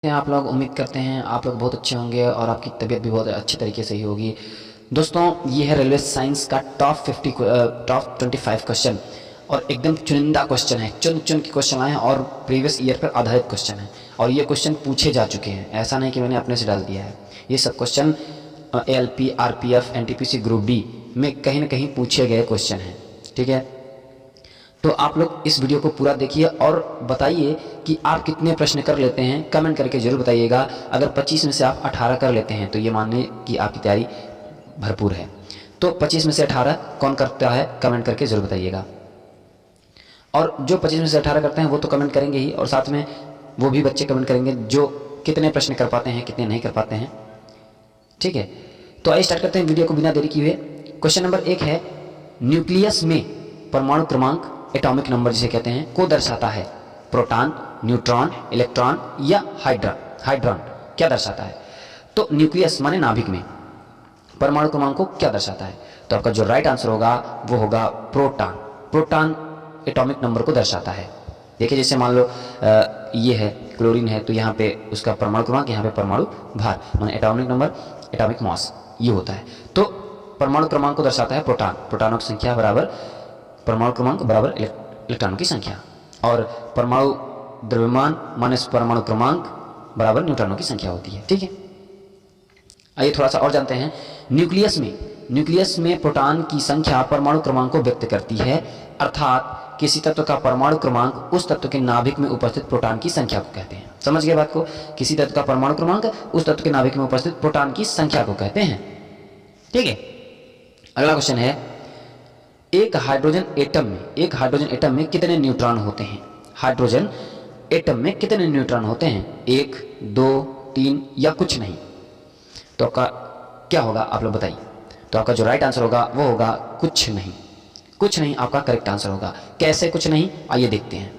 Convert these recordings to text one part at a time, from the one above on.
हैं आप लोग। उम्मीद करते हैं आप लोग बहुत अच्छे होंगे और आपकी तबीयत भी बहुत अच्छे तरीके से ही होगी। दोस्तों, ये है रेलवे साइंस का टॉप 25 क्वेश्चन और एकदम चुनिंदा क्वेश्चन है। चुन चुन के क्वेश्चन आए हैं और प्रीवियस ईयर पर आधारित क्वेश्चन है और ये क्वेश्चन पूछे जा चुके हैं। ऐसा नहीं कि मैंने अपने से डाल दिया है। ये सब question ALP, RPF, NTPC group D में कहीं ना कहीं पूछे गए क्वेश्चन हैं। ठीक है, तो आप लोग इस वीडियो को पूरा देखिए और बताइए कि आप कितने प्रश्न कर लेते हैं। कमेंट करके जरूर बताइएगा। अगर 25 में से आप 18 कर लेते हैं तो ये मान लें कि आपकी तैयारी भरपूर है। तो 25 में से 18 कौन करता है, कमेंट करके जरूर बताइएगा। और जो 25 में से 18 करते हैं वो तो कमेंट करेंगे ही, और साथ में वो भी बच्चे कमेंट करेंगे जो कितने प्रश्न कर पाते हैं, कितने नहीं कर पाते हैं। ठीक है, तो आइए स्टार्ट करते हैं वीडियो को बिना देरी किए हुए। क्वेश्चन नंबर 1 है, न्यूक्लियस में परमाणु क्रमांक, एटॉमिक नंबर जिसे कहते हैं, को दर्शाता है। प्रोटॉन, न्यूट्रॉन, इलेक्ट्रॉन या हाइड्रॉन क्या दर्शाता है? तो न्यूक्लियस माने नाभिक में परमाणु क्रमांक को क्या दर्शाता है? तो आपका जो राइट आंसर होगा वो होगा प्रोटॉन। प्रोटॉन एटॉमिक नंबर को दर्शाता है। देखिए, जैसे मान लो ये है क्लोरीन है, तो यहाँ पे उसका परमाणु क्रमांक, यहाँ पे परमाणु भार माने एटॉमिक नंबर, एटॉमिक मास ये होता है। तो परमाणु क्रमांक को दर्शाता है प्रोटॉन। प्रोटॉनों की संख्या बराबर परमाणु क्रमांक बराबर इलेक्ट्रॉनों की संख्या, और परमाणु द्रव्यमान माइनस परमाणु क्रमांक बराबर न्यूट्रॉनों की संख्या होती है। ठीक है, आइए थोड़ा सा और जानते हैं। न्यूक्लियस में प्रोटॉन की संख्या परमाणु क्रमांक को व्यक्त करती है, अर्थात किसी तत्व का परमाणु क्रमांक उस तत्व के नाभिक में उपस्थित प्रोटॉन की संख्या को कहते हैं। समझ गए बात को? किसी तत्व का परमाणु क्रमांक उस तत्व के नाभिक में उपस्थित प्रोटॉन की संख्या को कहते हैं। ठीक है, अगला क्वेश्चन है, एक हाइड्रोजन एटम में कितने न्यूट्रॉन होते हैं? हाइड्रोजन एटम में कितने न्यूट्रॉन होते हैं? 1, 2, 3 या कुछ नहीं? तो आपका क्या होगा, आप लोग बताइए। तो आपका जो राइट आंसर होगा वो होगा कुछ नहीं। कुछ नहीं आपका करेक्ट आंसर होगा। कैसे कुछ नहीं, आइए देखते हैं।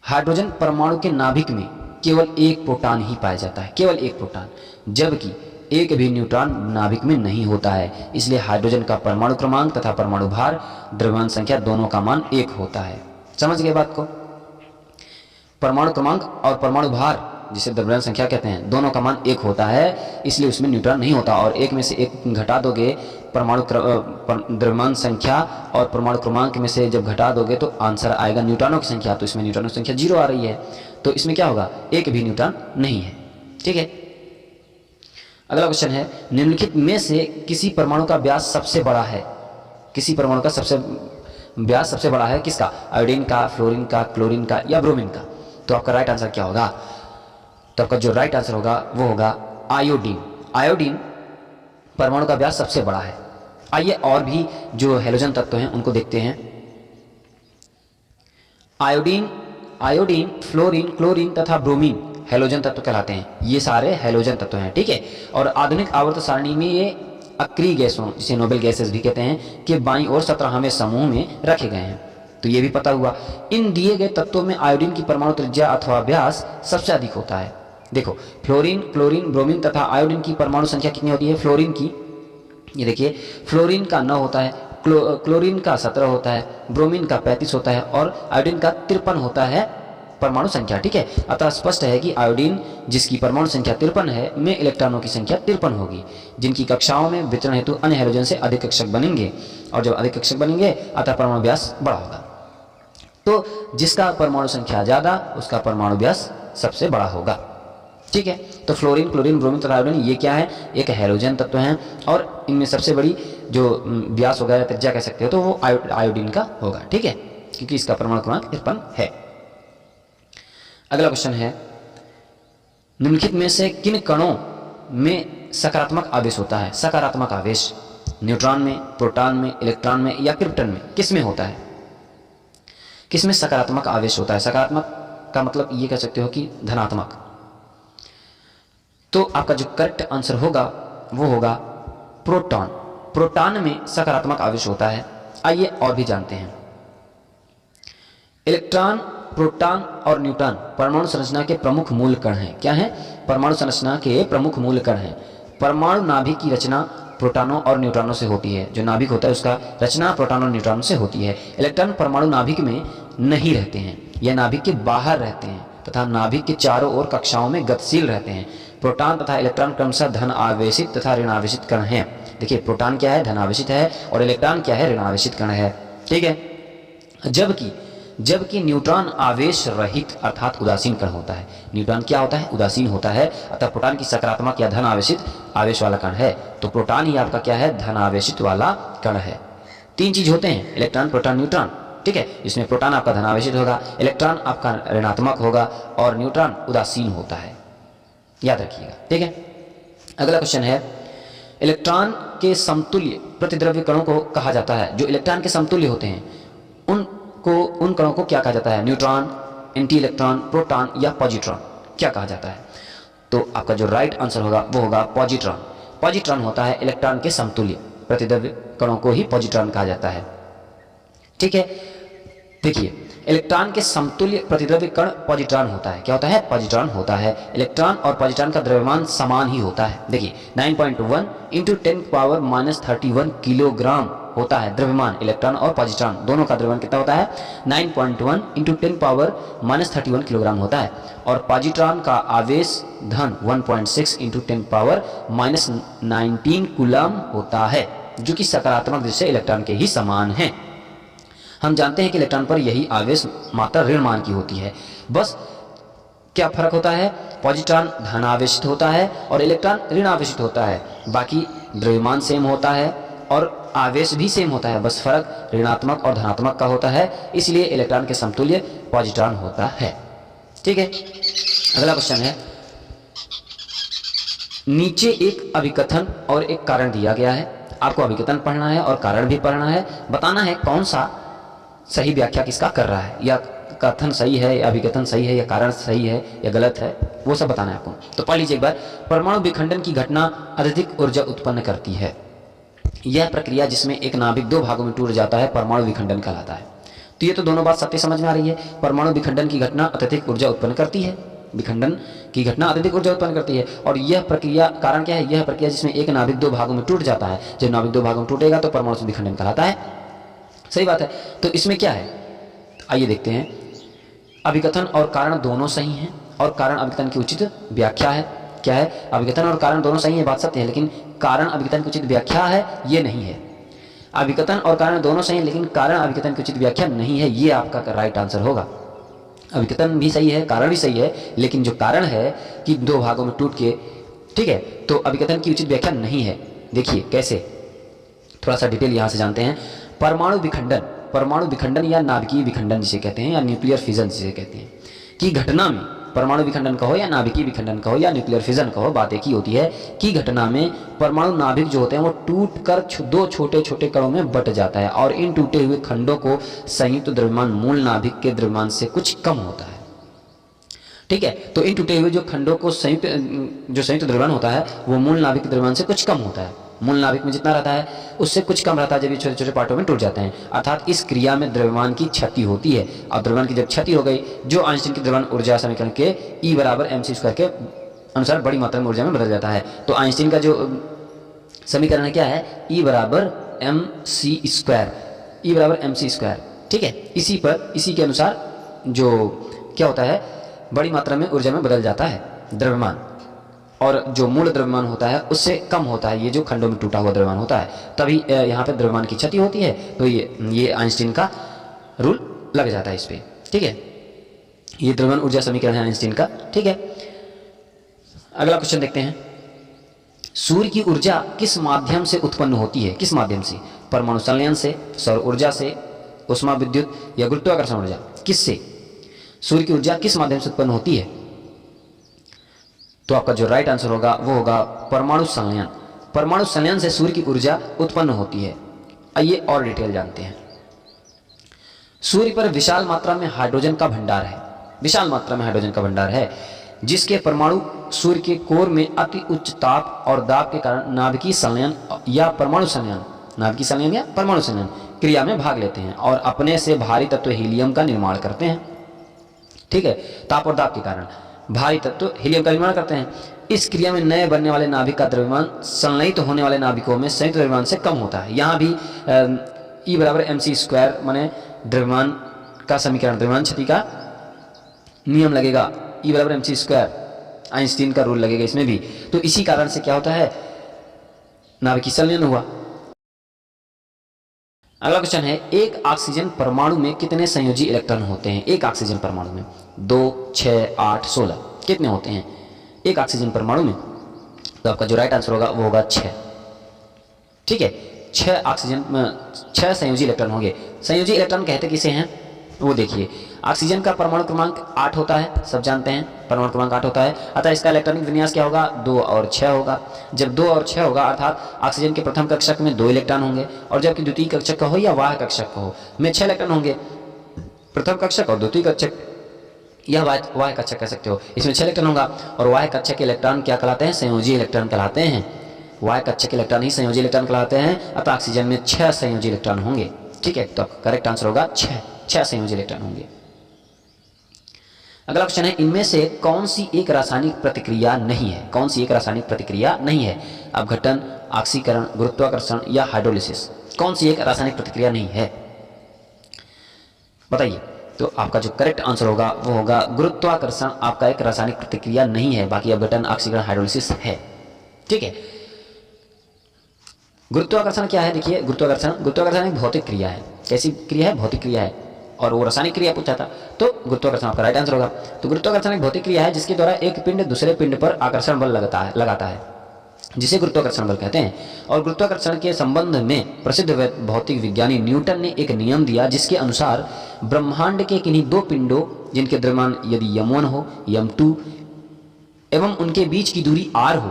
हाइड्रोजन परमाणु के नाभिक में केवल एक प्रोटॉन ही पाया जाता है, केवल एक प्रोटॉन, जबकि एक भी न्यूट्रॉन नाभिक में नहीं होता है। इसलिए हाइड्रोजन का परमाणु क्रमांक तथा परमाणु भार, द्रव्यमान संख्या दोनों का मान 1 होता है। समझ गए बात को? परमाणु क्रमांक और परमाणु भार जिसे द्रव्यमान संख्या कहते हैं, दोनों का मान 1 होता है, इसलिए उसमें न्यूट्रॉन नहीं होता। और एक में से एक घटा दोगे, परमाणु द्रव्यमान संख्या और परमाणु क्रमांक में से जब घटा दोगे तो आंसर आएगा न्यूट्रॉनों की संख्या। तो इसमें न्यूट्रॉनों की संख्या 0 आ रही है, तो इसमें क्या होगा, एक भी न्यूट्रॉन नहीं है। ठीक है, अगला क्वेश्चन है, निम्नलिखित में से किसी परमाणु का व्यास सबसे बड़ा है? किसी परमाणु का व्यास सबसे बड़ा है किसका? आयोडीन का, फ्लोरीन का, क्लोरीन का या ब्रोमीन का? तो आपका राइट आंसर क्या होगा? तो आपका जो राइट आंसर होगा वो होगा आयोडीन। आयोडीन परमाणु का व्यास सबसे बड़ा है। आइए और भी जो हैलोजन तत्व हैं उनको देखते हैं। आयोडीन, फ्लोरीन, क्लोरीन तथा ब्रोमीन हैलोजन तत्व कहलाते हैं। ये सारे हैलोजन तत्व हैं। ठीक है, और आधुनिक आवर्त सारणी में ये अक्रिय गैसों, जिसे नोबेल गैसेस भी कहते हैं, कि बाईं ओर 17वें समूह में रखे गए हैं। तो ये भी पता हुआ। इन दिए गए तत्वों में आयोडीन की परमाणु त्रिज्या अथवा व्यास सबसे अधिक होता है। देखो, फ्लोरीन, क्लोरीन, ब्रोमीन तथा आयोडीन की परमाणु संख्या कितनी होती है? फ्लोरीन की, ये देखिए, फ्लोरीन का 9 होता है, क्लोरीन का 17 होता है, ब्रोमीन का 35 होता है और आयोडीन का 53 होता है परमाणु संख्या। ठीक है, अतः स्पष्ट है कि आयोडीन जिसकी परमाणु संख्या 53 है में इलेक्ट्रॉनों की संख्या 53 होगी, जिनकी कक्षाओं में वितरण हेतु अन्य हैलोजन से अधिक कक्षक बनेंगे, और जब अधिक कक्षक बनेंगे अतः परमाणु व्यास बड़ा होगा। तो जिसका परमाणु संख्या ज्यादा उसका परमाणु व्यास सबसे बड़ा होगा। ठीक है, तो फ्लोरीन, क्लोरीन, ब्रोमीन तथा आयोडीन ये क्या है? एक हैलोजन तत्व हैं, और इनमें सबसे बड़ी जो व्यास होगा या त्रिज्या कह सकते हो तो वो आयोडीन का होगा। ठीक है, क्योंकि इसका परमाणु क्रमांक 53 है। अगला क्वेश्चन है, निम्नलिखित में से किन कणों में सकारात्मक आवेश होता है? सकारात्मक आवेश न्यूट्रॉन में, प्रोटॉन में, इलेक्ट्रॉन में या क्रिप्टन में, किस में होता है? किस में सकारात्मक आवेश होता है? सकारात्मक का मतलब ये कह सकते हो कि धनात्मक। तो आपका जो करेक्ट आंसर होगा वो होगा प्रोटॉन। प्रोटॉन में सकारात्मक आवेश होता है। आइए और भी जानते हैं। इलेक्ट्रॉन, प्रोटॉन और न्यूट्रॉन परमाणु संरचना के प्रमुख मूल कण हैं। क्या हैं? परमाणु संरचना के प्रमुख मूल कण हैं। परमाणु नाभिक की रचना प्रोटॉनों और न्यूट्रॉनों से होती है। जो नाभिक होता है उसका रचना प्रोटॉन और न्यूट्रॉन से होती है। इलेक्ट्रॉन परमाणु नाभिक में नहीं रहते हैं, यह नाभिक के बाहर रहते हैं। तथा नाभिक के चारों ओर कक्षाओं में गतिशील रहते हैं। प्रोटॉन तथा इलेक्ट्रॉन क्रमशः धन आवेशित तथा ऋण आवेशित कण हैं। देखिए प्रोटॉन क्या है, धन आवेशित है, और इलेक्ट्रॉन क्या है, ऋण आवेशित कण है। ठीक है। जबकि न्यूट्रॉन आवेश रहित अर्थात उदासीन कण होता है। न्यूट्रॉन क्या होता है, उदासीन होता है, अतः प्रोटॉन की सकारात्मक या धन आवेशित आवेश वाला कण है। तो प्रोटॉन ही आपका क्या है, धन आवेशित वाला कण है। तीन चीज होते हैं, इलेक्ट्रॉन, प्रोटॉन, न्यूट्रॉन। ठीक है, इसमें प्रोटॉन आपका धनावेशित होगा, इलेक्ट्रॉन आपका ऋणात्मक होगा और न्यूट्रॉन उदासीन होता है, याद रखिएगा। ठीक है, अगला क्वेश्चन है, इलेक्ट्रॉन के समतुल्य प्रतिद्रव्य कणों को कहा जाता है। जो इलेक्ट्रॉन के समतुल्य होते हैं उन कणों को क्या कहा जाता है, न्यूट्रॉन, एंटी इलेक्ट्रॉन, प्रोटॉन या पॉजिट्रॉन, क्या कहा जाता है? तो आपका जो राइट आंसर होगा वो होगा पॉजिट्रॉन। पॉजिट्रॉन होता है इलेक्ट्रॉन के समतुल्य प्रतिद्रव्य कणों को ही पॉजिट्रॉन कहा जाता है। ठीक है, देखिए इलेक्ट्रॉन के समतुल्य प्रतिद्रव्य कण पॉजिट्रॉन होता है। क्या होता है, पॉजिट्रॉन होता है। इलेक्ट्रॉन और पॉजिट्रॉन का द्रव्यमान समान ही होता है। देखिए 9.1 × 10⁻³ किलोग्राम होता है द्रव्यमान। इलेक्ट्रॉन और पॉजिट्रॉन दोनों का द्रव्यमान कितना होता है, 9.1 × 10⁻³ किलोग्राम होता है। और पॉजिट्रॉन का आवेश धन 1.6 × 10⁻19 कूलम होता है, जो कि सकारात्मक दृष्टि से इलेक्ट्रॉन के ही समान है। हम जानते हैं कि इलेक्ट्रॉन पर यही आवेश मात्रा ऋण मान की होती है। बस क्या फर्क होता है, पॉजिट्रॉन धन आवेशित होता है और इलेक्ट्रॉन ऋण आवेशित होता है। बाकी द्रव्यमान सेम होता है और आवेश भी सेम होता है, बस फर्क ऋणात्मक और धनात्मक का होता है, इसलिए इलेक्ट्रॉन के समतुल्य पॉजिट्रॉन होता है। ठीक है, अगला क्वेश्चन है, नीचे एक अभिकथन और एक कारण दिया गया है। आपको अभिकथन पढ़ना है और कारण भी पढ़ना है, बताना है कौन सा सही व्याख्या किसका कर रहा है, या कथन सही है या अभिकथन सही है या कारण सही है या गलत है, वो सब बताना है आपको। तो पढ़ लीजिए एक बार। परमाणु विखंडन की घटना अत्यधिक ऊर्जा उत्पन्न करती है। यह प्रक्रिया जिसमें एक नाभिक दो भागों में टूट जाता है परमाणु विखंडन कहलाता है। तो ये तो दोनों बात सत्य समझ में आ रही है। परमाणु विखंडन की घटना अत्यधिक ऊर्जा उत्पन्न करती है, विखंडन की घटना अत्यधिक ऊर्जा उत्पन्न करती है। और यह प्रक्रिया, कारण क्या है, यह प्रक्रिया जिसमें एक नाभिक दो भागों में टूट जाता है। जब नाभिक दो भागों में टूटेगा तो परमाणु विखंडन कहलाता है। सही बात है। तो इसमें क्या है, आइए देखते हैं। अभिकथन और कारण दोनों सही हैं और कारण अभिकथन की उचित व्याख्या है। क्या है, अभिकथन और कारण दोनों सही है, बात सत्य है, लेकिन कारण अभिकथन की उचित व्याख्या है, ये नहीं है। अभिकथन और कारण दोनों सही है लेकिन कारण अभिकथन की उचित व्याख्या नहीं है, ये आपका राइट आंसर होगा। अभिकथन भी सही है, कारण भी सही है, लेकिन जो कारण है कि दो भागों में टूट के, ठीक है, तो अभिकथन की उचित व्याख्या नहीं है। देखिए कैसे, थोड़ा सा डिटेल यहां से जानते हैं। परमाणु विखंडन या नाभिकीय विखंडन जिसे कहते हैं, या न्यूक्लियर फिजन जिसे कहते हैं, की घटना में, परमाणु विखंडन कहो या नाभिकीय विखंडन कहो या न्यूक्लियर फिजन कहो, बात एक ही होती है कि घटना में परमाणु नाभिक जो होते हैं वो टूटकर दो छोटे छोटे कणों में बट जाता है और इन टूटे हुए खंडों को संयुक्त द्रव्यमान मूल नाभिक के द्रव्यमान से कुछ कम होता है। ठीक है, तो इन टूटे हुए जो खंडों को संयुक्त द्रव्यमान होता है वो मूल नाभिक के द्रव्यमान से कुछ कम होता है। मूल नाभिक में जितना रहता है उससे कुछ कम रहता है जब ये छोटे छोटे पार्टों में टूट जाते हैं। अर्थात इस क्रिया में द्रव्यमान की क्षति होती है। और द्रव्यमान की जब क्षति हो गई, जो आइंस्टीन की द्रव्यमान ऊर्जा समीकरण के E = mc² के अनुसार बड़ी मात्रा में ऊर्जा में बदल जाता है। तो आइंस्टीन का जो समीकरण है क्या है, E = mc²। ठीक है, इसी के अनुसार जो क्या होता है, बड़ी मात्रा में ऊर्जा में बदल जाता है द्रव्यमान, और जो मूल द्रव्यमान होता है उससे कम होता है, ये जो खंडों में टूटा हुआ द्रव्यमान होता है, तभी यहाँ पे द्रव्यमान की क्षति होती है। तो ये आइंस्टीन का रूल लग जाता है इस पे। ठीक है, ये द्रव्यमान ऊर्जा समीकरण है आइंस्टीन का। ठीक है, अगला क्वेश्चन देखते हैं। सूर्य की ऊर्जा किस माध्यम से उत्पन्न होती है? किस माध्यम से? परमाणु संलयन से, सौर ऊर्जा से, उष्मा विद्युत या गुरुत्वाकर्षण ऊर्जा? किससे? सूर्य की ऊर्जा किस माध्यम से उत्पन्न होती है? तो आपका जो राइट आंसर होगा वो होगा परमाणु संलयन। परमाणु संलयन से सूर्य की ऊर्जा उत्पन्न होती है। आइए और डिटेल जानते हैं। सूर्य पर विशाल मात्रा में हाइड्रोजन का भंडार है, विशाल मात्रा में हाइड्रोजन का भंडार है, जिसके परमाणु सूर्य के कोर में अति उच्च ताप और दाब के कारण नाभिकीय संलयन या परमाणु संलयन, नाभिकीय संलयन या परमाणु संलयन क्रिया में भाग लेते हैं और अपने से भारी तत्व हीलियम का निर्माण करते हैं। ठीक है, ताप और दाब के कारण भारी तत्व हीलियम का निर्माण करते हैं। इस क्रिया में नए बनने वाले नाभिक का द्रव्यमान संलयित होने वाले नाभिकों में संयुक्त द्रव्यमान से कम होता है। यहाँ भी E = mc² माने द्रव्यमान का समीकरण, द्रव्यमान क्षति का नियम लगेगा, E बराबर mc स्क्वायर, आइंस्टीन का रूल लगेगा इसमें भी। तो इसी कारण से क्या होता है, नाभिकीय संलयन हुआ। अगला क्वेश्चन है, एक ऑक्सीजन परमाणु में कितने संयोजी इलेक्ट्रॉन होते हैं? एक ऑक्सीजन परमाणु में 2, 6, 8, 16 कितने होते हैं एक ऑक्सीजन परमाणु में? तो आपका जो राइट आंसर होगा वो होगा 6। ठीक है, 6 ऑक्सीजन में 6 संयोजी इलेक्ट्रॉन होंगे। संयोजी इलेक्ट्रॉन कहते किसे हैं वो देखिए, ऑक्सीजन का परमाणु क्रमांक 8 होता है, सब जानते हैं परमाणु क्रमांक 8 होता है, अतः इसका इलेक्ट्रॉनिक विन्यास क्या होगा, 2 और 6 होगा। जब 2 और 6 होगा अर्थात ऑक्सीजन के प्रथम कक्षक में 2 इलेक्ट्रॉन होंगे, और जबकि द्वितीय कक्षक का हो या वाह्य कक्षक का हो में 6 इलेक्ट्रॉन होंगे। प्रथम कक्षक और द्वितीय कक्षक यह वाह्य कक्षक कह सकते हो, इसमें 6 इलेक्ट्रॉन होगा। और वाह्य कक्षक के इलेक्ट्रॉन क्या कहलाते हैं, संयोजी इलेक्ट्रॉन कहलाते हैं। वाह्य कक्षक के इलेक्ट्रॉन ही संयोजी इलेक्ट्रॉन कहलाते हैं, अतः ऑक्सीजन में 6 संयोजी इलेक्ट्रॉन होंगे। ठीक है, तो करेक्ट आंसर होगा 6 संयोजी इलेक्ट्रॉन होंगे। अगला क्वेश्चन है, इनमें से कौन सी एक रासायनिक प्रतिक्रिया नहीं है? कौन सी एक रासायनिक प्रतिक्रिया नहीं है? अपघटन, ऑक्सीकरण, गुरुत्वाकर्षण या हाइड्रोलिसिस, कौन सी एक रासायनिक प्रतिक्रिया नहीं है बताइए? तो आपका जो करेक्ट आंसर होगा वो होगा गुरुत्वाकर्षण आपका एक रासायनिक प्रतिक्रिया नहीं है, बाकी अपघटन, ऑक्सीकरण, हाइड्रोलिसिस है। ठीक है, गुरुत्वाकर्षण क्या है? देखिए, गुरुत्वाकर्षण एक भौतिक क्रिया है। कैसी क्रिया है? भौतिक क्रिया है, और वो रासायनिक क्रिया पूछा था, तो गुरुत्वाकर्षण आपका राइट आंसर होगा। तो गुरुत्वाकर्षण एक भौतिक क्रिया है जिसके द्वारा एक पिंड दूसरे पिंड पर आकर्षण बल लगाता है, जिसे गुरुत्वाकर्षण बल कहते हैं। और गुरुत्वाकर्षण के संबंध में प्रसिद्ध भौतिक विज्ञानी न्यूटन ने एक नियम दिया, जिसके अनुसार ब्रह्मांड के किन्हीं 2 पिंडों जिनके द्रव्यमान यदि m1 हो, m2 एवं उनके बीच की दूरी r हो,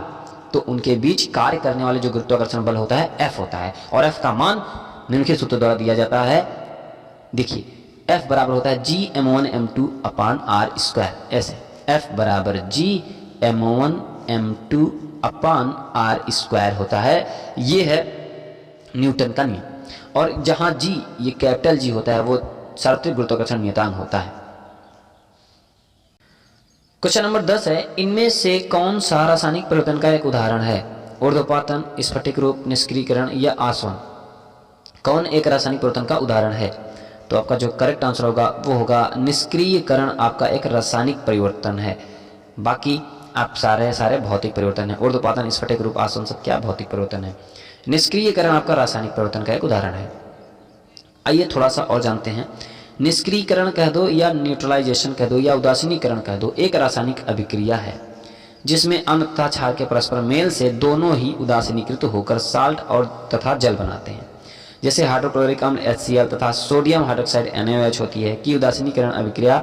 तो उनके बीच कार्य करने वाले जो गुरुत्वाकर्षण बल होता है F होता है। और F का मान निम्नलिखित सूत्र द्वारा दिया जाता है। देखिए, F बराबर होता है Gm1m2 अपान r स्क्वायर। ऐसे F बराबर Gm1m2 अपान r स्क्वायर होता है। ये है न्यूटन का नियम। और जहां G ये कैपिटल G होता है वो सार्वत्रिक गुरुत्वाकर्षण नियतांक होता है। क्वेश्चन नंबर 10 है, इनमें से कौन सा रासायनिक परिवर्तन का एक उदाहरण है? ऊर्ध्वपातन, स्फटिक रूप, निष्क्रियकरण या आसवन, कौन एक रासायनिक परिवर्तन का उदाहरण है? तो आपका जो करेक्ट आंसर होगा वो होगा निष्क्रियकरण आपका एक रासायनिक परिवर्तन है। बाकी आप सारे भौतिक परिवर्तन है। ऊर्ध्वपातन, स्फटिक रूप, आसवन सब क्या भौतिक परिवर्तन है। निष्क्रियकरण आपका रासायनिक परिवर्तन का एक उदाहरण है। आइए थोड़ा सा और जानते हैं। निष्क्रियकरण कह दो या न्यूट्रलाइजेशन कह दो या उदासीनीकरण कह दो, एक रासायनिक अभिक्रिया है जिसमें अम्ल तथा क्षार के परस्पर मेल से दोनों ही उदासीनीकृत होकर साल्ट और तथा जल बनाते हैं। जैसे हाइड्रोक्लोरिक अम्ल HCl तथा सोडियम हाइड्रोक्साइड NaOH होती है कि उदासीनीकरण अभिक्रिया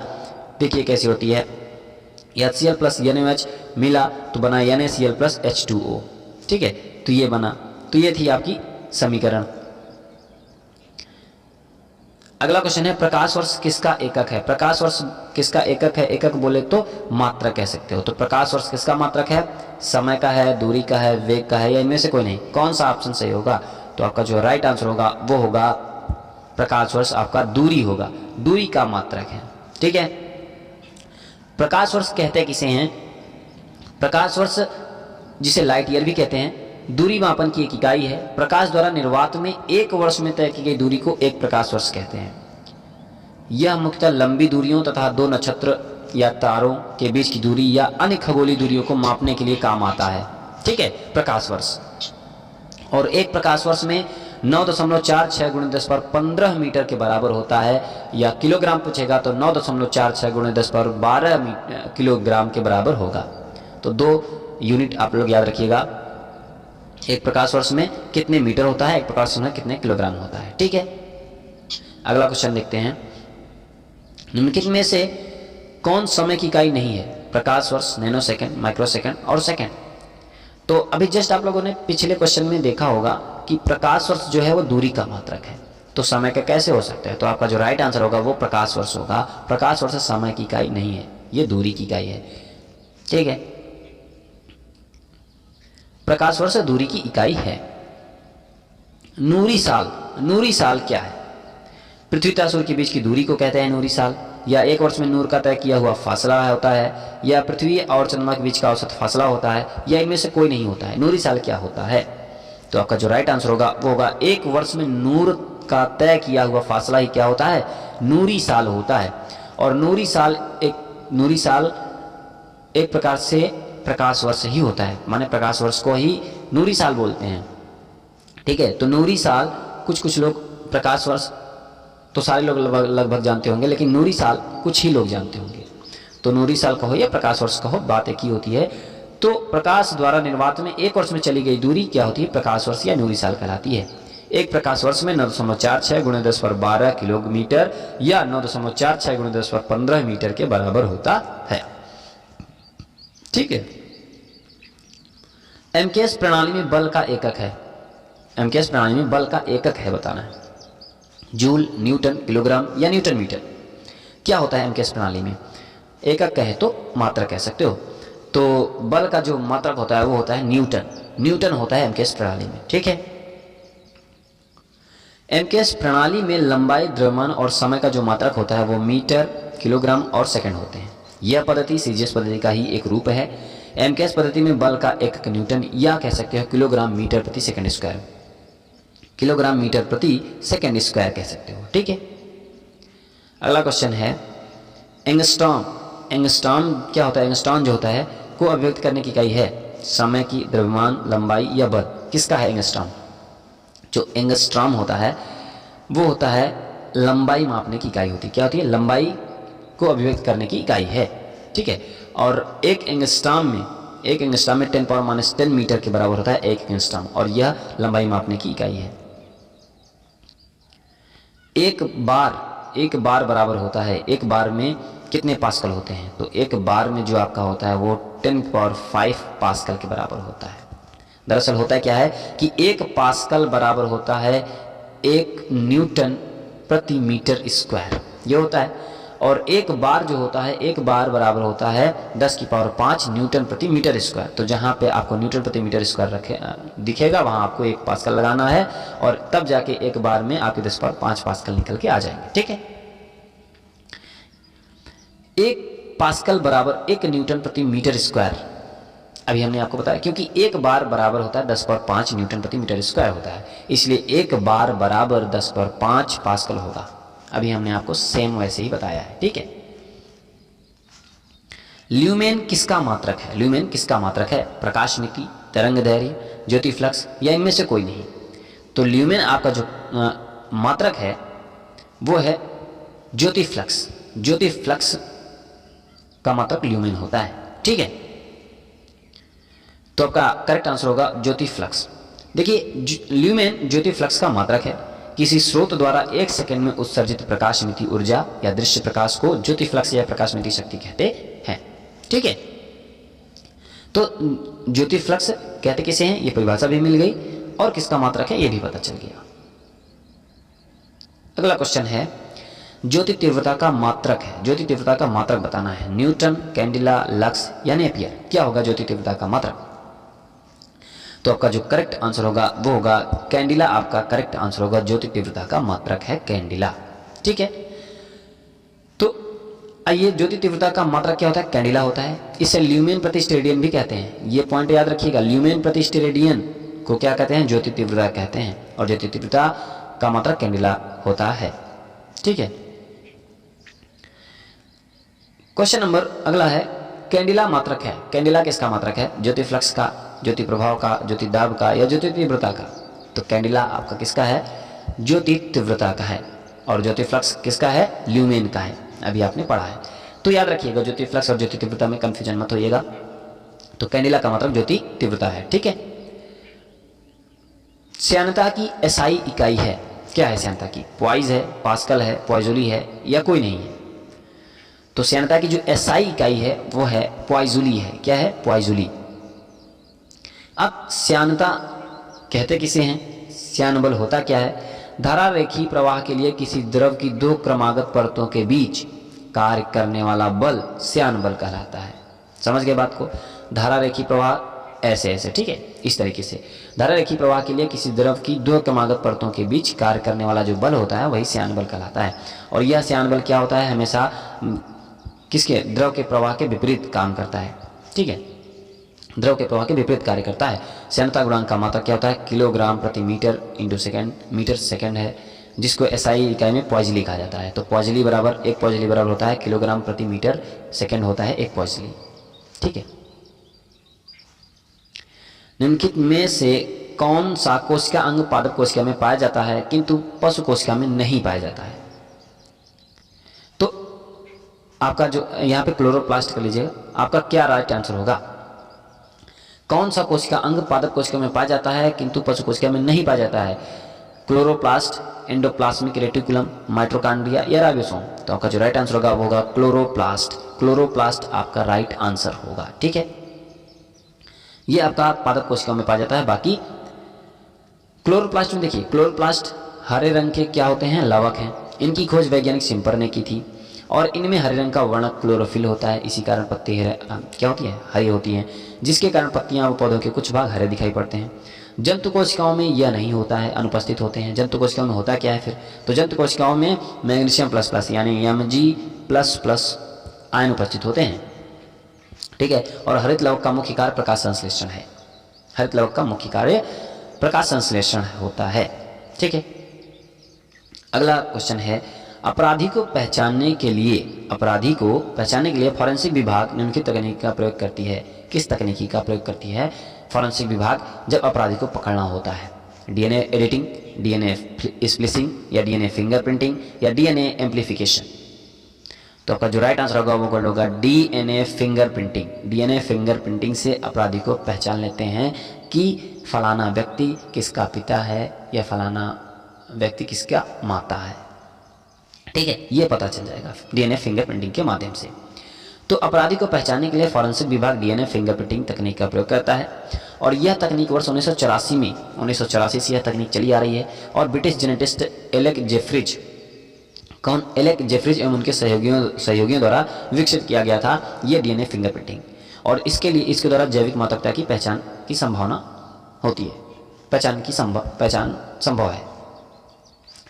देखिए कैसी होती है। HCl प्लस NaOH मिला तो बना NaCl प्लस H2O। ठीक है, तो ये बना, तो ये थी आपकी समीकरण। अगला क्वेश्चन है, प्रकाश वर्ष किसका एकक है? प्रकाश वर्ष किसका एकक है? एकक बोले तो मात्रक कह सकते हो। तो प्रकाश वर्ष किसका मात्रक है? समय का है, दूरी का है, वेग का है, या इनमें से कोई नहीं? कौन सा ऑप्शन सही होगा? तो आपका जो राइट आंसर होगा वो होगा प्रकाश वर्ष आपका दूरी होगा, दूरी का मात्रक है। ठीक है, प्रकाश वर्ष कहते किसे हैं? प्रकाश वर्ष जिसे लाइट ईयर भी कहते हैं, दूरी मापन की एक इकाई है। प्रकाश द्वारा निर्वात में 1 वर्ष में तय की गई दूरी को एक प्रकाश वर्ष कहते हैं। यह मुख्यतः लंबी दूरियों तथा 2 नक्षत्र या तारों के बीच की दूरी या अन्य खगोलीय दूरियों को मापने के लिए काम आता है। ठीक है, प्रकाश वर्ष। और एक प्रकाश वर्ष में 9.46 × 10⁻15 मीटर के बराबर होता है, या किलोग्राम पूछेगा तो 9.46 × 10⁻12 किलोग्राम के बराबर होगा। तो 2 यूनिट आप लोग याद रखिएगा, एक प्रकाश वर्ष में कितने मीटर होता है, एक प्रकाश वर्ष में कितने किलोग्राम होता है। ठीक है, अगला क्वेश्चन देखते हैं। निम्नलिखित में से कौन समय की इकाई नहीं है? प्रकाश वर्ष, नैनो सेकंड, माइक्रो सेकंड और सेकंड। तो अभी जस्ट आप लोगों ने पिछले क्वेश्चन में देखा होगा कि प्रकाश वर्ष जो है वो दूरी का मात्रक है, तो समय का कैसे हो सकता है? तो आपका जो राइट आंसर होगा वो प्रकाश वर्ष होगा। प्रकाश वर्ष समय की इकाई नहीं है, ये दूरी की इकाई है। ठीक है, प्रकाश वर्ष दूरी की इकाई है। नूरी साल, नूरी साल क्या है? पृथ्वी तथा सूर्य के बीच की दूरी को कहते हैं नूरी साल, या 1 वर्ष में नूर का तय किया हुआ फासला होता है, या पृथ्वी और चंद्रमा के बीच का औसत फासला होता है, या इनमें से कोई नहीं होता है। नूरी साल क्या होता है? तो आपका जो राइट आंसर होगा वो होगा 1 वर्ष में नूर का तय किया हुआ फासला ही क्या होता है? नूरी साल होता है। और नूरी साल एक नूरी साल एक प्रकार से प्रकाश वर्ष ही होता है, माने प्रकाश वर्ष को ही नूरी साल बोलते हैं। ठीक है, तो नूरी साल कुछ लोग, प्रकाश वर्ष तो सारे लोग लगभग जानते होंगे, लेकिन नूरी साल कुछ ही लोग जानते होंगे। तो नूरी साल कहो या प्रकाश वर्ष कहो, बात एक ही होती है। तो प्रकाश द्वारा निर्वात में एक वर्ष में चली गई दूरी क्या होती है? प्रकाश वर्ष या नूरी साल कहलाती है। एक प्रकाश वर्ष में 9.46 × 10⁻12 किलोमीटर या 9.46 × 10⁻15 मीटर के बराबर होता है। ठीक है, एमकेएस प्रणाली में बल का एकक है, एमकेएस प्रणाली में बल का एकक है बताना है, जूल, न्यूटन, किलोग्राम या न्यूटन मीटर। क्या होता है एमकेएस प्रणाली में? एकक कहे तो मात्रक कह सकते हो। तो बल का जो मात्रक होता है वो होता है न्यूटन, न्यूटन होता है एमकेएस प्रणाली में। ठीक है, एमकेएस प्रणाली में लंबाई, द्रव्यमान और समय का जो मात्रक होता है वो मीटर, किलोग्राम और सेकंड होते हैं। यह पद्धति सीजीएस पद्धति का ही एक रूप है। एमकेएस पद्धति में बल का एकक न्यूटन या कह सकते हो किलोग्राम मीटर प्रति सेकंड स्क्वायर, किलोग्राम मीटर प्रति सेकंड स्क्वायर कह सकते हो। ठीक है, अगला क्वेश्चन है एंगस्ट्रॉम। एंगस्ट्रॉम क्या होता है? एंगस्ट्रॉम जो होता है को अभिव्यक्त करने की इकाई है समय की, द्रव्यमान, लंबाई या बल। किसका है एंगस्ट्रॉम? जो एंगस्ट्रॉम होता है वो होता है लंबाई मापने की इकाई होती है। क्या होती है? लंबाई को अभिव्यक्त करने की इकाई है। ठीक है, और एक एंगस्ट्रॉम में 10⁻⁻10 मीटर के बराबर होता है एक एंगस्ट्रॉम, और यह लंबाई मापने की इकाई है। एक बार बराबर होता है, एक बार में कितने पास्कल होते हैं? तो एक बार में जो आपका होता है वो 10⁵ पास्कल के बराबर होता है। दरअसल होता क्या है कि एक पास्कल बराबर होता है 1 न्यूटन प्रति मीटर स्क्वायर, ये होता है। और एक बार जो होता है, एक बार बराबर होता है 10⁵ न्यूटन प्रति मीटर स्क्वायर। तो जहाँ पे आपको न्यूटन प्रति मीटर स्क्वायर दिखेगा वहाँ आपको 1 पास्कल लगाना है, और तब जाके एक बार में आपके 10⁵ पास्कल निकल के आ जाएंगे। ठीक है, 1 पास्कल बराबर 1 न्यूटन प्रति मीटर स्क्वायर, अभी हमने आपको बताया, क्योंकि एक बार बराबर होता है 10⁵ न्यूटन प्रति मीटर स्क्वायर होता है, इसलिए एक बार बराबर 10⁵ पास्कल होगा। अभी हमने आपको सेम वैसे ही बताया है। ठीक है, ल्यूमेन किसका मात्रक है? ल्यूमेन किसका मात्रक है? प्रकाश मिति, तरंग दैर्घ्य, ज्योति फ्लक्स या इनमें से कोई नहीं। तो ल्यूमेन आपका जो मात्रक है वो है ज्योति फ्लक्स। ज्योति फ्लक्स का मात्रक ल्यूमेन होता है। ठीक है, तो आपका करेक्ट आंसर होगा ज्योति फ्लक्स। देखिए, ल्यूमेन ज्योति फ्लक्स का मात्रक है। किसी स्रोत द्वारा 1 सेकंड में उत्सर्जित प्रकाश मिति ऊर्जा या दृश्य प्रकाश को ज्योति फ्लक्स या प्रकाश मिति शक्ति कहते हैं। ठीक है, तो ज्योति फ्लक्स कहते किसे हैं ये परिभाषा भी मिल गई, और किसका मात्रक है ये भी पता चल गया। अगला क्वेश्चन है ज्योति तीव्रता का मात्रक है। ज्योति तीव्रता का मात्रक बताना है, न्यूटन, कैंडिला, लक्स या नेपियर। क्या होगा ज्योति तीव्रता का मात्रक? तो आपका जो करेक्ट आंसर होगा वो होगा कैंडिला। आपका करेक्ट आंसर होगा, ज्योति तीव्रता का मात्रक है कैंडिला। ठीक है, तो आइए, ज्योति तीव्रता का मात्रक क्या होता है? कैंडिला होता है। इसे ल्यूमेन प्रति स्टेरेडियन भी कहते हैं। ये पॉइंट याद रखिएगा, ल्यूमेन प्रति स्टेरेडियन को क्या कहते हैं? ज्योति तीव्रता कहते हैं, और ज्योति तीव्रता का मात्रक कैंडिला होता है। ठीक है, क्वेश्चन नंबर अगला है, कैंडिला मात्रक है। कैंडिला किसका मात्रक है? ज्योति फ्लक्स का, ज्योति प्रभाव का, ज्योति दाब का या ज्योति तीव्रता का? तो कैंडिला आपका किसका है? ज्योति तीव्रता का है। और ज्योति फ्लक्स किसका है? ल्यूमेन का है, अभी आपने पढ़ा है। तो याद रखिएगा, ज्योति फ्लक्स और ज्योति तीव्रता में कंफ्यूजन मत होइएगा। तो कैंडिला का मतलब ज्योति तीव्रता है। ठीक है, श्यानता की एसआई इकाई है। क्या है श्यानता की? पॉइज है, पास्कल है, पॉइजूली है या कोई नहीं है? तो श्यानता की जो एसआई इकाई है वो है पॉइजूली है। क्या है? पॉइजूली। अब श्यानता कहते किसे हैं? श्यान बल होता क्या है? धारा रेखीय प्रवाह के लिए किसी द्रव की 2 क्रमागत परतों के बीच कार्य करने वाला बल श्यान बल कहलाता है। समझ गए बात को? धारा रेखीय प्रवाह ऐसे ऐसे, ठीक है, इस तरीके से धारा रेखीय प्रवाह के लिए किसी द्रव की 2 क्रमागत परतों के बीच कार्य करने वाला जो बल होता है वही श्यान बल कहलाता है। और यह श्यान बल क्या होता है? हमेशा किसके? द्रव के प्रवाह के विपरीत काम करता है। ठीक है, द्रव के प्रवाह के विपरीत कार्य करता है। श्यानता गुणांक का मात्रक क्या होता है? किलोग्राम प्रति metre into second. Metre second है, जिसको एसआई इकाई में पॉइजली कहा जाता है। तो पॉइजली बराबर, एक पॉइजली बराबर होता है किलोग्राम प्रति मीटर सेकेंड होता है एक पॉइजली। ठीक है। निम्नलिखित में से कौन सा कोशिका अंग पादप कोशिका में पाया जाता है किंतु पशु कोशिका में नहीं पाया जाता है? तो आपका जो यहाँ पे क्लोरोप्लास्ट कर लीजिएगा, आपका क्या राइट आंसर होगा? कौन सा कोशिका अंग पादप कोशिका में पाया जाता है किंतु पशु कोशिका में नहीं पाया जाता है? क्लोरोप्लास्ट, एंडोप्लाज्मिक रेटिकुलम, माइटोकॉन्ड्रिया या राइबोसोम? तो आपका जो राइट आंसर होगा वो होगा क्लोरोप्लास्ट। क्लोरोप्लास्ट आपका राइट आंसर होगा। ठीक है, ये आपका पादप कोशिका में पाया जाता है। बाकी क्लोरोप्लास्ट में देखिए, क्लोरोप्लास्ट हरे रंग के क्या होते हैं? लवक हैं। इनकी खोज वैज्ञानिक शिम्पर ने की थी और इनमें हरे रंग का वर्णक क्लोरोफिल होता है। इसी कारण पत्ती क्या होती है? हरी होती हैं, जिसके कारण पत्तियां व पौधों के कुछ भाग हरे दिखाई पड़ते हैं। जंतु कोशिकाओं में यह नहीं होता है, अनुपस्थित होते हैं। जंतु कोशिकाओं में होता क्या है फिर? तो जंतु कोशिकाओं में मैग्नीशियम प्लस प्लस यानी Mg++ आयन उपस्थित होते हैं। ठीक है, और हरित लवक का मुख्य कार्य प्रकाश संश्लेषण है। हरित लवक का मुख्य कार्य प्रकाश संश्लेषण होता है। ठीक है, अगला क्वेश्चन है, अपराधी को पहचानने के लिए फॉरेंसिक विभाग निम्नलिखित तकनीक का प्रयोग करती है। किस तकनीकी का प्रयोग करती है फॉरेंसिक विभाग जब अपराधी को पकड़ना होता है? डीएनए एडिटिंग, डीएनए स्प्लिसिंग या डीएनए फिंगरप्रिंटिंग या डीएनए एम्प्लीफिकेशन? तो आपका जो राइट आंसर होगा वो होगा डीएनए फिंगरप्रिंटिंग। डीएनए फिंगरप्रिंटिंग से अपराधी को पहचान लेते हैं कि फलाना व्यक्ति किसका पिता है या फलाना व्यक्ति किसका माता है। ठीक है, ये पता चल जाएगा डीएनए फिंगरप्रिंटिंग के माध्यम से। तो अपराधी को पहचानने के लिए फॉरेंसिक विभाग डीएनए फिंगरप्रिंटिंग तकनीक का प्रयोग करता है और यह तकनीक वर्ष 1984 से यह तकनीक चली आ रही है और ब्रिटिश जेनेटिस्ट एलेक जेफ्रिज एवं उनके सहयोगियों द्वारा विकसित किया गया था ये डीएनए फिंगरप्रिंटिंग। और इसके द्वारा जैविक मातृका की पहचान की संभावना होती है, पहचान संभव है।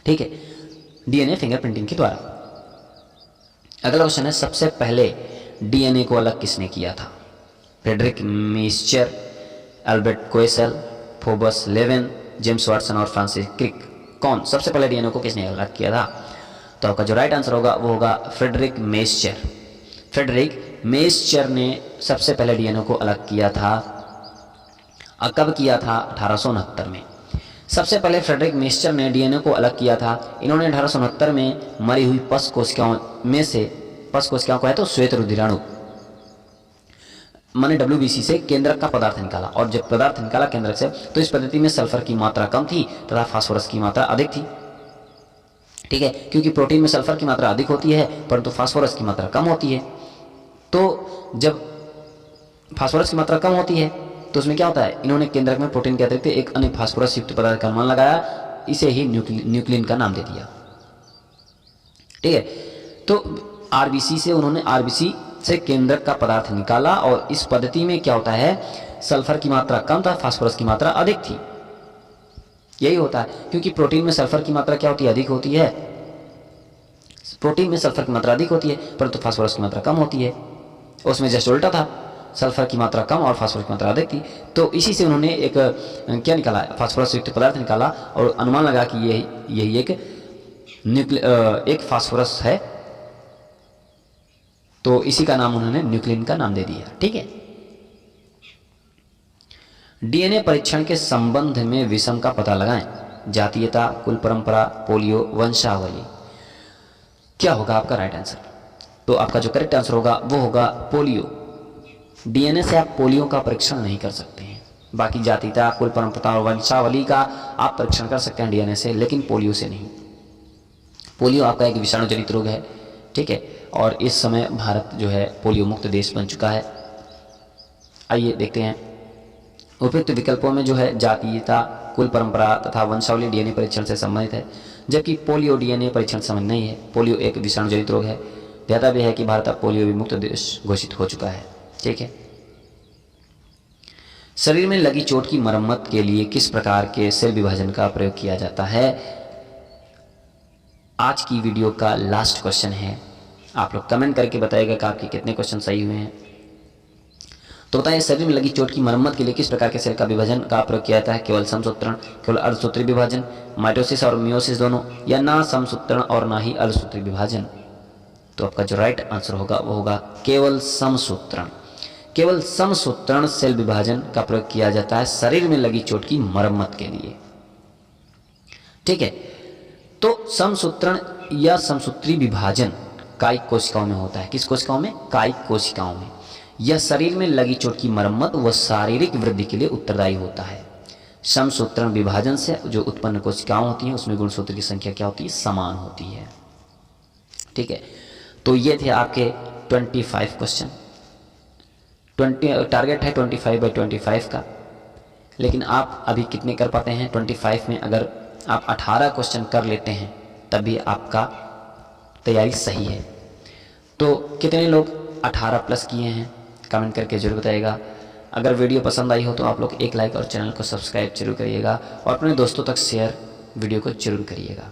ठीक है, डीएनए फिंगरप्रिंटिंग के द्वारा। अगला क्वेश्चन है, सबसे पहले डीएनए को अलग किसने किया था? Friedrich Miescher, Albert Kossel, Phoebus Levene, James Watson और फ्रांसिस क्रिक? कौन सबसे पहले डीएनए को किसने अलग किया था? तो आपका जो राइट आंसर होगा वो होगा फ्रेडरिक मेस्चर। फ्रेडरिक मेस्चर ने सबसे पहले डीएनए को अलग किया था। कब किया था? 1869 में। सबसे पहले फ्रेडरिक मेस्चर ने डीएनए को अलग किया था। इन्होंने 1869 में मरी हुई पश कोशिकाओं को है तो श्वेत रुधिराणु माने WBC से केंद्रक का पदार्थ निकाला और जब पदार्थ निकाला केंद्रक से तो इस पद्धति में सल्फर की मात्रा कम थी तथा फास्फोरस की मात्रा अधिक थी। ठीक है, क्योंकि प्रोटीन में सल्फर की मात्रा अधिक होती है परंतु फास्फोरस की मात्रा कम होती है। तो जब फास्फोरस की मात्रा कम होती है तो उसमें क्या होता है? इन्होंने केंद्रक में प्रोटीन के अतिरिक्त एक अन्य फास्फोरस युक्त पदार्थ का अनुमान लगाया, इसे ही न्यूक्लिन का नाम दे दिया। ठीक है, तो आरबीसी से केंद्रक का पदार्थ निकाला और इस पद्धति में क्या होता है? सल्फर की मात्रा कम था, फास्फोरस की मात्रा अधिक थी। यही होता है क्योंकि प्रोटीन में सल्फर की मात्रा क्या होती है? अधिक होती है। प्रोटीन में सल्फर की मात्रा अधिक होती है परंतु फास्फोरस की मात्रा कम होती है। उसमें जस्ट उल्टा था, सल्फर की मात्रा कम और फास्फोरस की मात्रा अधिक थी। तो इसी से उन्होंने एक क्या निकाला? फास्फोरस युक्त पदार्थ निकाला और अनुमान लगा कि यही एक फास्फोरस है, तो इसी का नाम उन्होंने न्यूक्लिन का नाम दे दिया। ठीक है, डीएनए परीक्षण के संबंध में विषम का पता लगाएं। जातीयता, कुल परंपरा, पोलियो, वंशावली? क्या होगा आपका राइट आंसर? तो आपका जो करेक्ट आंसर होगा वो होगा पोलियो। डीएनए से आप पोलियो का परीक्षण नहीं कर सकते हैं। बाकी जातीयता, कुल परंपरा और वंशावली का आप परीक्षण कर सकते हैं डीएनए से, लेकिन पोलियो से नहीं। पोलियो आपका एक विषाणु जनित रोग है। ठीक है, और इस समय भारत जो है पोलियो मुक्त देश बन चुका है। आइए देखते हैं उपयुक्त विकल्पों में जो है जातीयता, कुल परंपरा तथा वंशावली डीएनए परीक्षण से संबंधित है, जबकि पोलियो डीएनए परीक्षण से संबंधित नहीं है। पोलियो एक विषाणु जनित रोग है। ध्याता भी है कि भारत अब पोलियो मुक्त देश घोषित हो चुका है। ठीक है, शरीर में लगी चोट की मरम्मत के लिए किस प्रकार के सेल विभाजन का प्रयोग किया जाता है? आज की वीडियो का लास्ट क्वेश्चन है। आप लोग कमेंट करके बताइएगा कि आपके कितने क्वेश्चन सही हुए हैं। तो बताएं शरीर में लगी चोट की मरम्मत के लिए किस प्रकार के सेल का विभाजन का प्रयोग किया जाता है? केवल समसूत्रण, केवल अर्धसूत्री विभाजन, माइटोसिस और मियोसिस दोनों, या ना समसूत्रण और ना ही अर्धसूत्री विभाजन? तो आपका जो राइट आंसर होगा वो होगा केवल समसूत्रण। केवल समसूत्रण सेल विभाजन का प्रयोग किया जाता है शरीर में लगी चोट की मरम्मत के लिए। ठीक है, तो समसूत्रण या समसूत्री विभाजन कायिक कोशिकाओं में होता है। किस कोशिकाओं में? कायिक कोशिकाओं में। यह शरीर में लगी चोट की मरम्मत व शारीरिक वृद्धि के लिए उत्तरदायी होता है। समसूत्रण विभाजन से जो उत्पन्न कोशिकाएं होती हैं उसमें गुणसूत्र की संख्या क्या होती है? समान होती है। ठीक है, तो ये थे आपके 25 क्वेश्चन। 20 टारगेट है 25/25 का, लेकिन आप अभी कितने कर पाते हैं? 25 में अगर आप 18 क्वेश्चन कर लेते हैं तब भी आपका तैयारी सही है। तो कितने लोग 18 प्लस किए हैं कमेंट करके जरूर बताइएगा। अगर वीडियो पसंद आई हो तो आप लोग एक लाइक और चैनल को सब्सक्राइब जरूर करिएगा और अपने दोस्तों तक शेयर वीडियो को जरूर करिएगा।